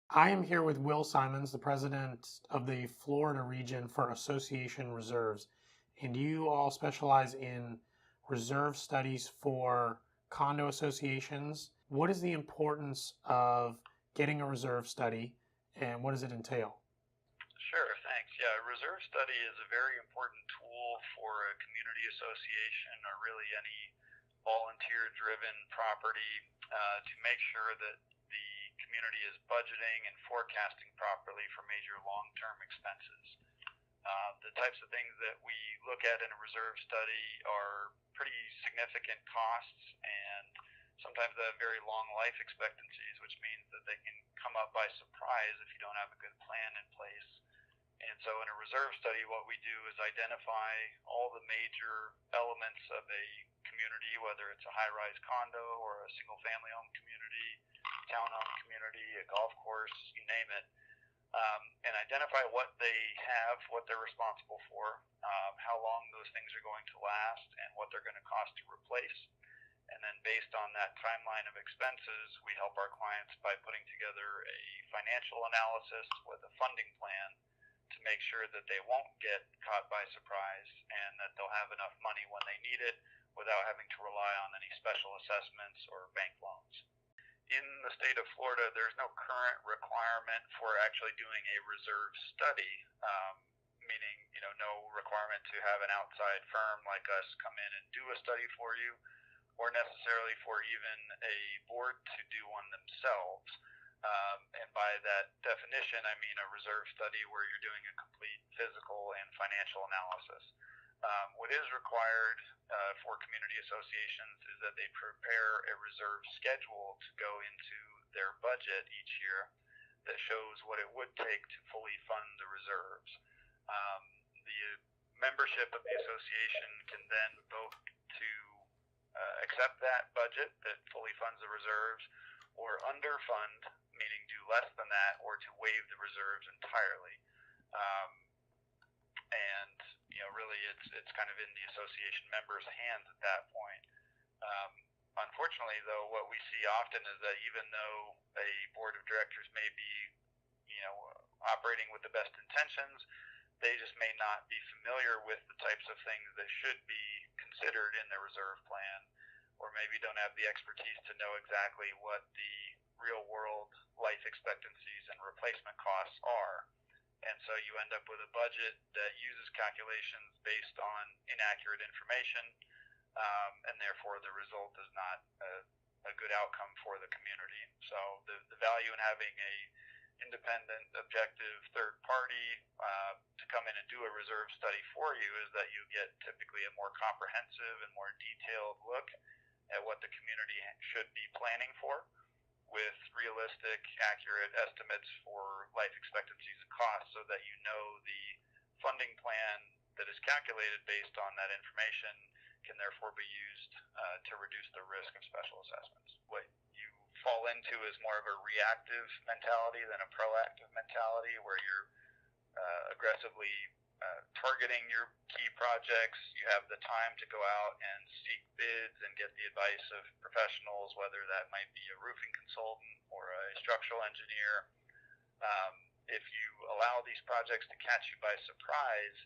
I am here with Will Simons, the president of the Florida region for Association Reserves, and you all specialize in reserve studies for condo associations. What is the importance of getting a reserve study, and what does it entail? Sure, thanks. Yeah, a reserve study is a very important tool for a community association or really any volunteer-driven property to make sure that the community is budgeting and forecasting properly for major long-term expenses. The types of things that we look at in a reserve study are pretty significant costs, and sometimes they have very long life expectancies, which means that they can come up by surprise if you don't have a good plan in place. And so in a reserve study, what we do is identify all the major elements of a community, whether it's a high-rise condo or a single-family home community, townhome community, a golf course, you name it, and identify what they have, what they're responsible for, how long those things are going to last, and what they're going to cost to replace. And then based on that timeline of expenses, we help our clients by putting together a financial analysis with a funding plan to make sure that they won't get caught by surprise and that they'll have enough money when they need it without having to rely on any special assessments or bank loans. In the state of Florida, there's no current requirement for actually doing a reserve study, meaning no requirement to have an outside firm like us come in and do a study for you, or necessarily for even a board to do one themselves. And by that definition, I mean a reserve study where you're doing a complete physical and financial analysis. What is required for community associations is that they prepare a reserve schedule to go into their budget each year that shows what it would take to fully fund the reserves. The membership of the association can then vote to accept that budget that fully funds the reserves, or underfund, meaning do less than that, or to waive the reserves entirely. And really, it's kind of in the association members' hands at that point. Unfortunately, though, what we see often is that even though a board of directors may be, operating with the best intentions, they just may not be familiar with the types of things that should be considered in their reserve plan, or maybe don't have the expertise to know exactly what the real world life expectancies and replacement costs are. And so you end up with a budget that uses calculations based on inaccurate information, and therefore the result is not a good outcome for the community. So the value in having a independent, objective third party to come in and do a reserve study for you is that you get typically a more comprehensive and more detailed look at what the community should be planning for, with realistic, accurate estimates for life expectancies and costs, so that you know the funding plan that is calculated based on that information can therefore be used to reduce the risk of special assessments. What you fall into is more of a reactive mentality than a proactive mentality, where you're aggressively targeting your key projects. You have the time to go out and seek bids and get the advice of professionals, whether that might be a roofing consultant or a structural engineer. If you allow these projects to catch you by surprise,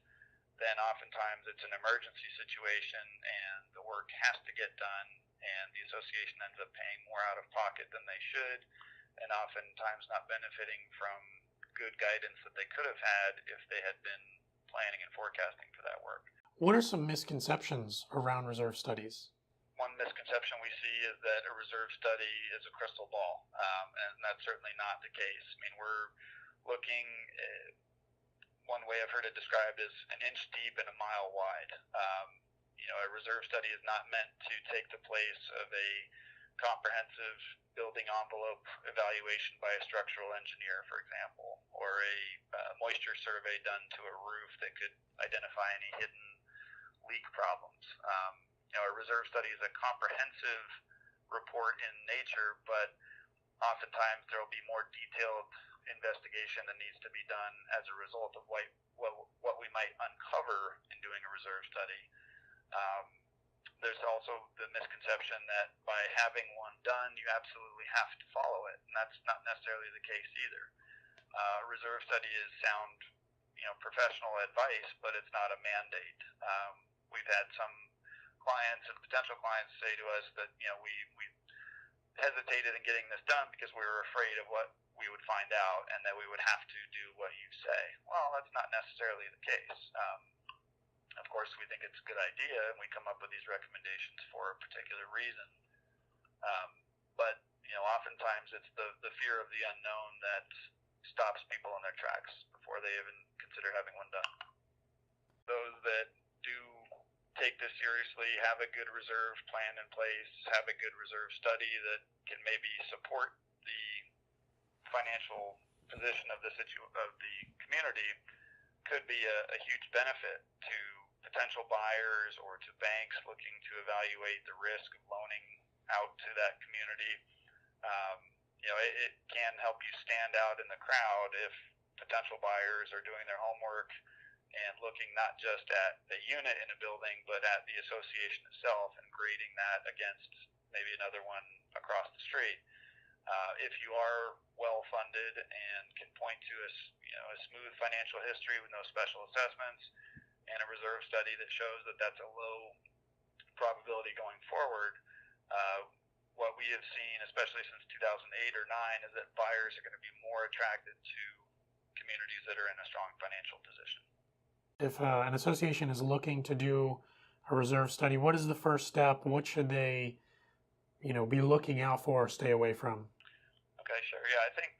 then oftentimes it's an emergency situation and the work has to get done, and the association ends up paying more out of pocket than they should, and oftentimes not benefiting from good guidance that they could have had if they had been planning and forecasting for that work. What are some misconceptions around reserve studies? One misconception we see is that a reserve study is a crystal ball, and that's certainly not the case. I mean, we're looking one way I've heard it described is an inch deep and a mile wide. A reserve study is not meant to take the place of a comprehensive building envelope evaluation by a structural engineer, for example, or a moisture survey done to a roof that could identify any hidden leak problems. A reserve study is a comprehensive report in nature, but oftentimes there will be more detailed investigation that needs to be done as a result of what we might uncover in doing a reserve study. there's also the misconception that by having one done, you absolutely have to follow it, and that's not necessarily the case either. Reserve study is sound, professional advice, but it's not a mandate. We've had some clients and potential clients say to us that we hesitated in getting this done because we were afraid of what we would find out and that we would have to do what you say. Well, that's not necessarily the case. Of course, we think it's a good idea, and we come up with these recommendations for a particular reason. But oftentimes it's the fear of the unknown that stops people in their tracks before they even consider having one done. Those that do take this seriously, have a good reserve plan in place, have a good reserve study that can maybe support the financial position of the community, could be a huge benefit to potential buyers or to banks looking to evaluate the risk of loaning out to that community. It can help you stand out in the crowd if potential buyers are doing their homework and looking not just at the unit in a building, but at the association itself and grading that against maybe another one across the street. If you are well funded and can point to a smooth financial history with no special assessments and a reserve study that shows that that's a low probability going forward, what we have seen, especially since 2008 or 9, is that buyers are going to be more attracted to communities that are in a strong financial position. If an association is looking to do a reserve study, what is the first step? What should they, be looking out for or stay away from? Okay, sure. Yeah, I think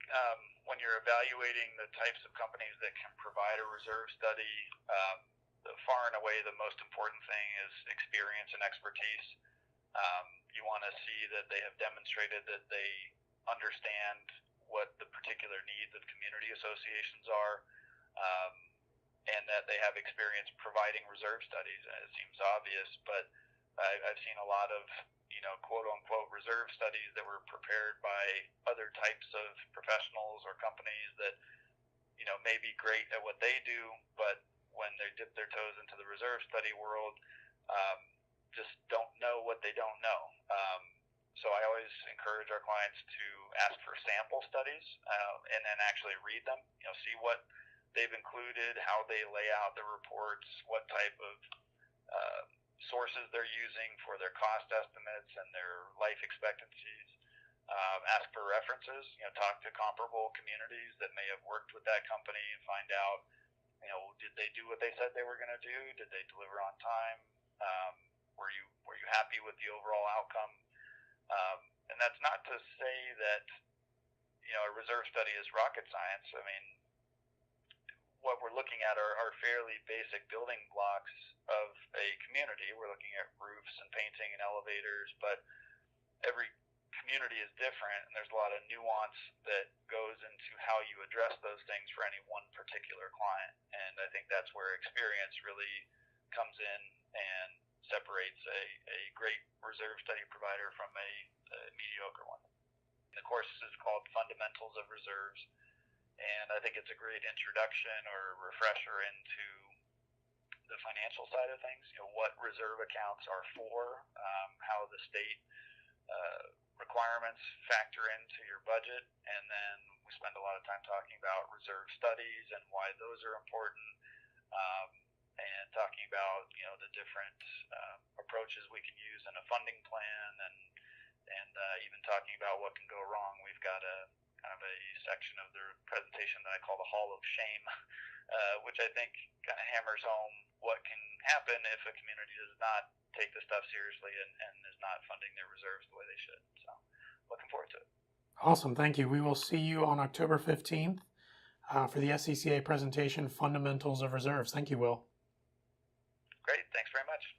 when you're evaluating the types of companies that can provide a reserve study, far and away the most important thing is experience and expertise. You want to see that they have demonstrated that they understand what the particular needs of community associations are, and that they have experience providing reserve studies. And it seems obvious, but I've seen a lot of quote-unquote reserve studies that were prepared by other types of professionals or companies that may be great at what they do, but when they dip their toes into the reserve study world, just don't know what they don't know. So I always encourage our clients to ask for sample studies and then actually read them, see what they've included, how they lay out the reports, what type of sources they're using for their cost estimates and their life expectancies. Ask for references, talk to comparable communities that may have worked with that company and find out, did they do what they said they were going to do? Did they deliver on time? Were you happy with the overall outcome? And that's not to say that a reserve study is rocket science. I mean, what we're looking at are fairly basic building blocks of a community. We're looking at roofs and painting and elevators, but every community is different, and there's a lot of nuance that goes into how you address those things for any one particular client. And I think that's where experience really comes in and separates a great reserve study provider from a mediocre one. The course is called Fundamentals of Reserves, and I think it's a great introduction or refresher into the financial side of things, what reserve accounts are for, how the state requirements factor into your budget, and then we spend a lot of time talking about reserve studies and why those are important, and talking about the different approaches we can use in a funding plan, and even talking about what can go wrong. We've got a kind of a section of the presentation that I call the Hall of Shame, which I think kind of hammers home what can happen if a community does not take this stuff seriously and is not funding their reserves the way they should. So looking forward to it. Awesome. Thank you. We will see you on October 15th for the SCCA presentation, Fundamentals of Reserves. Thank you, Will. Great. Thanks very much.